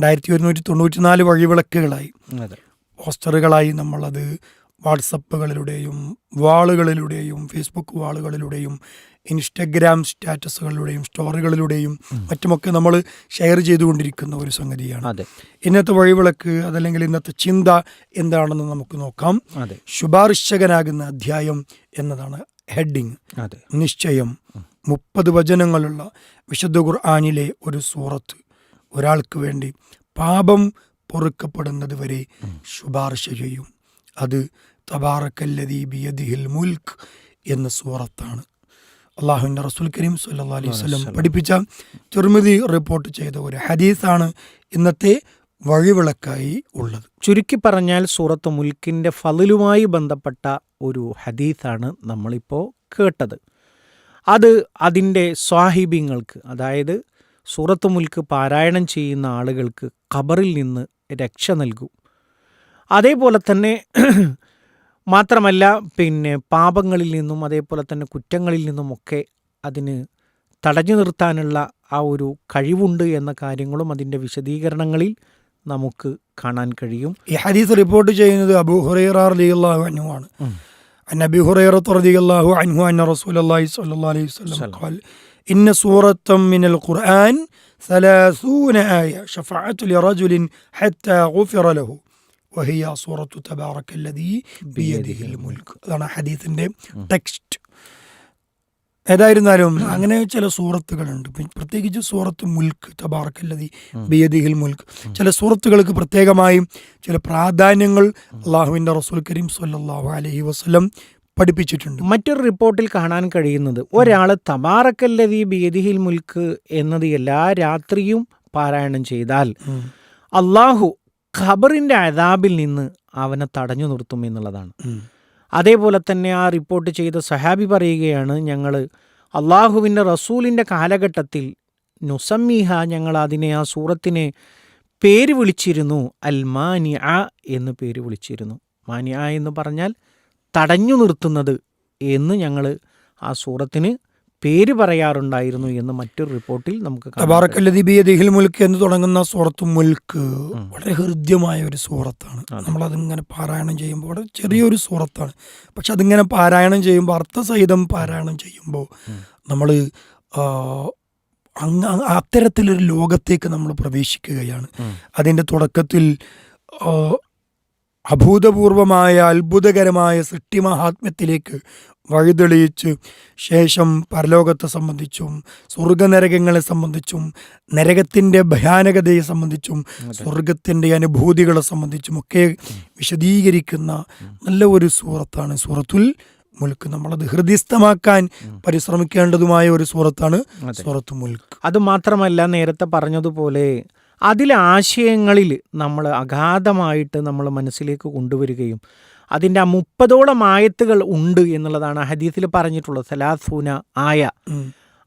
2194 വഴിവിളക്കുകളായി, പോസ്റ്ററുകളായി നമ്മളത് വാട്സപ്പുകളിലൂടെയും വാളുകളിലൂടെയും Facebook വാളുകളിലൂടെയും Instagram സ്റ്റാറ്റസുകളിലൂടെയും സ്റ്റോറികളിലൂടെയും മറ്റുമൊക്കെ നമ്മൾ ഷെയർ ചെയ്തുകൊണ്ടിരിക്കുന്ന ഒരു സംഗതിയാണ് ഇന്നത്തെ വഴിവിളക്ക്. അതല്ലെങ്കിൽ ഇന്നത്തെ ചിന്ത എന്താണെന്ന് നമുക്ക് നോക്കാം. ശുപാർശകനാകുന്ന അധ്യായം എന്നതാണ് ഹെഡിങ്. നിശ്ചയം 30 വചനങ്ങളുള്ള വിശുദ്ധ ഖുർആനിലെ ഒരു സൂറത്ത് ഒരാൾക്ക് വേണ്ടി പാപം പൊറുക്കപ്പെടുന്നത് വരെ ശുപാർശ ചെയ്യും. അത് തബാറക്കല്ലദീ ബിയദിഹിൽ മുൽക്ക് എന്ന സൂറത്താണ്. അള്ളാഹുവിൻ്റെ റസൂൽ കരീം സല്ലല്ലാഹു അലൈഹി വസല്ലം പഠിപ്പിച്ച, തിർമിദി റിപ്പോർട്ട് ചെയ്ത ഒരു ഹദീസാണ് ഇന്നത്തെ വഴിവിളക്കായി ഉള്ളത്. ചുരുക്കി പറഞ്ഞാൽ സൂറത്ത് മുൽക്കിൻ്റെ ഫളിലുമായി ബന്ധപ്പെട്ട ഒരു ഹദീസാണ് നമ്മളിപ്പോൾ കേട്ടത്. അത് അതിൻ്റെ സ്വാഹിബിങ്ങൾക്ക്, അതായത് സൂറത്ത് മുൽക്ക് പാരായണം ചെയ്യുന്ന ആളുകൾക്ക് ഖബറിൽ നിന്ന് രക്ഷ നൽകും. അതേപോലെ തന്നെ മാത്രമല്ല, പാപങ്ങളിൽ നിന്നും അതേപോലെ തന്നെ കുറ്റങ്ങളിൽ നിന്നുമൊക്കെ അതിന് തടഞ്ഞു നിർത്താനുള്ള ആ ഒരു കഴിവുണ്ട് എന്ന കാര്യങ്ങളും അതിൻ്റെ വിശദീകരണങ്ങളിൽ നമുക്ക് കാണാൻ കഴിയും. ഈ ഹദീസ് റിപ്പോർട്ട് ചെയ്യുന്നത് അബൂ ഹുറൈറ റളിയല്ലാഹു അൻഹു ആണ്. അൻ അബീ ഹുറൈറ റളിയല്ലാഹു അൻഹു അന്ന റസൂലുള്ളാഹി സ്വല്ലല്ലാഹു അലൈഹി വസല്ലം ഖാൽ ഇന്ന സൂറത്തൻ മിനൽ ഖുർആൻ 30 ആയ ശഫഅതു ലിറജുലിൻ ഹത്താ ഗുഫിറ ലഹു വഹിയ സൂറത്തു തബാറക്കല്ലദീ ബിയദിഹിൽ മുൽക്ക്. അതാണ് ഹദീസിന്റെ ടെക്സ്റ്റ്. ഏതായിരുന്നാലും അങ്ങനെ ചില സൂറത്തുകളുണ്ട്, പ്രത്യേകിച്ച് സൂറത്ത് മുൽക്ക്, തബാറക്കല്ലദീ ബിയദിഹിൽ മുൽക്ക്. ചില സൂറത്തുകൾക്ക് പ്രത്യേകമായും ചില പ്രാധാന്യങ്ങൾ അള്ളാഹുവിൻ്റെ റസൂൽ കരീം സ്വല്ലല്ലാഹു അലൈഹി വസല്ലം പഠിപ്പിച്ചിട്ടുണ്ട്. മറ്റൊരു റിപ്പോർട്ടിൽ കാണാൻ കഴിയുന്നത്, ഒരാൾ തബാറക്കല്ലദീ ബിയദിഹിൽ മുൽക്ക് എന്നത് എല്ലാ രാത്രിയും പാരായണം ചെയ്താൽ അള്ളാഹു ഖബറിൻ്റെ അദാബിൽ നിന്ന് അവനെ തടഞ്ഞു നിർത്തും എന്നുള്ളതാണ്. അതേപോലെ തന്നെ ആ റിപ്പോർട്ട് ചെയ്ത സഹാബി പറയുകയാണ്, ഞങ്ങൾ അള്ളാഹുവിൻ്റെ റസൂലിൻ്റെ കാലഘട്ടത്തിൽ നുസമ്മിഹ, ഞങ്ങൾ അതിനെ, ആ സൂറത്തിനെ പേര് വിളിച്ചിരുന്നു അൽ മാനിഅ എന്ന് പേര് വിളിച്ചിരുന്നു. മാനിഅ എന്ന് പറഞ്ഞാൽ തടഞ്ഞു നിർത്തുന്നത് എന്ന് ഞങ്ങൾ ആ സൂറത്തിന് പേര് പറയാറുണ്ടായിരുന്നു എന്ന് മറ്റൊരു റിപ്പോർട്ടിൽ നമുക്ക് കാണാം. തബാറക്കല്ലദീ ബിയദിഹിൽ മുൽക്ക് എന്ന് തുടങ്ങുന്ന സൂറത്ത് മുൽക്ക് വളരെ ഹൃദ്യമായ ഒരു സൂറത്താണ്. നമ്മളതിങ്ങനെ പാരായണം ചെയ്യുമ്പോൾ വളരെ ചെറിയൊരു സൂറത്താണ്, പക്ഷെ അതിങ്ങനെ പാരായണം ചെയ്യുമ്പോൾ, അർത്ഥസഹിതം പാരായണം ചെയ്യുമ്പോൾ നമ്മൾ അത്തരത്തിലൊരു ലോകത്തേക്ക് നമ്മൾ പ്രവേശിക്കുകയാണ്. അതിൻ്റെ തുടക്കത്തിൽ അഭൂതപൂർവമായ അത്ഭുതകരമായ സൃഷ്ടിമഹാത്മ്യത്തിലേക്ക് വഴിതെളിയിച്ച് ശേഷം പരലോകത്തെ സംബന്ധിച്ചും സ്വർഗനരകങ്ങളെ സംബന്ധിച്ചും നരകത്തിൻ്റെ ഭയാനകതയെ സംബന്ധിച്ചും സ്വർഗത്തിൻ്റെ അനുഭൂതികളെ സംബന്ധിച്ചും ഒക്കെ വിശദീകരിക്കുന്ന നല്ല ഒരു സൂറത്താണ് സൂറത്തുൽ മുൽക്ക്. നമ്മളത് ഹൃദയസ്ഥമാക്കാൻ പരിശ്രമിക്കേണ്ടതുമായ ഒരു സൂറത്താണ് സൂറത്ത് മുൽക്ക്. അതുമാത്രമല്ല, നേരത്തെ പറഞ്ഞതുപോലെ അതിലെ ആശയങ്ങളിൽ നമ്മൾ അഗാധമായിട്ട് നമ്മൾ മനസ്സിലേക്ക് കൊണ്ടുവരികയും അതിൻ്റെ ആ 30ഓളം ആയത്തുകൾ ഉണ്ട് എന്നുള്ളതാണ് ഹദീസിൽ പറഞ്ഞിട്ടുള്ളത്. സലാസൂന ആയ,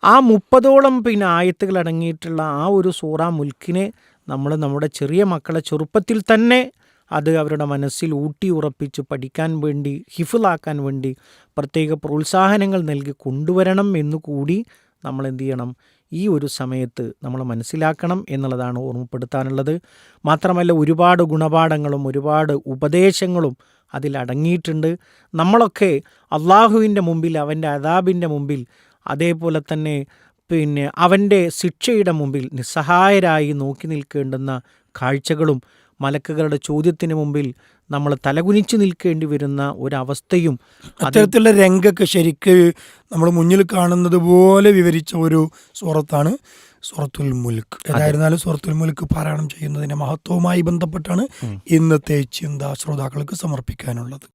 ആ 30ഓളം ആയത്തുകൾ അടങ്ങിയിട്ടുള്ള ആ ഒരു സൂറ മുൽക്കിനെ നമ്മൾ നമ്മുടെ ചെറിയ മക്കളെ ചെറുപ്പത്തിൽ തന്നെ അത് അവരുടെ മനസ്സിൽ ഊട്ടി ഉറപ്പിച്ച് പഠിക്കാൻ വേണ്ടി, ഹിഫ്ളാക്കാൻ വേണ്ടി പ്രത്യേക പ്രോത്സാഹനങ്ങൾ നൽകി കൊണ്ടുവരണം എന്നുകൂടി നമ്മൾ എന്ത് ചെയ്യണം, ഈ ഒരു സമയത്ത് നമ്മൾ മനസ്സിലാക്കണം എന്നുള്ളതാണ് ഓർമ്മപ്പെടുത്താനുള്ളത്. മാത്രമല്ല, ഒരുപാട് ഗുണപാഠങ്ങളും ഒരുപാട് ഉപദേശങ്ങളും അതിലടങ്ങിയിട്ടുണ്ട്. നമ്മളൊക്കെ അള്ളാഹുവിൻ്റെ മുമ്പിൽ, അവൻ്റെ അദാബിൻ്റെ മുമ്പിൽ, അതേപോലെ തന്നെ അവൻ്റെ ശിക്ഷയുടെ മുമ്പിൽ നിസ്സഹായരായി നോക്കി നിൽക്കേണ്ടുന്ന കാഴ്ചകളും മലക്കുകളുടെ ചോദ്യത്തിന് മുമ്പിൽ നമ്മൾ തലകുനിച്ച് നിൽക്കേണ്ടി വരുന്ന ഒരവസ്ഥയും അത്തരത്തിലുള്ള രംഗമൊക്കെ ശരിക്ക് നമ്മൾ മുന്നിൽ കാണുന്നത് പോലെ വിവരിച്ച ഒരു സൂറത്താണ് സൂറത്തുൽ മുൽക്ക്. ഏതായിരുന്നാലും സൂറത്തുൽ മുൽക്ക് പാരായണം ചെയ്യുന്നതിൻ്റെ മഹത്വവുമായി ബന്ധപ്പെട്ടാണ് ഇന്നത്തെ ചിന്ത ശ്രോതാക്കൾക്ക് സമർപ്പിക്കാനുള്ളത്.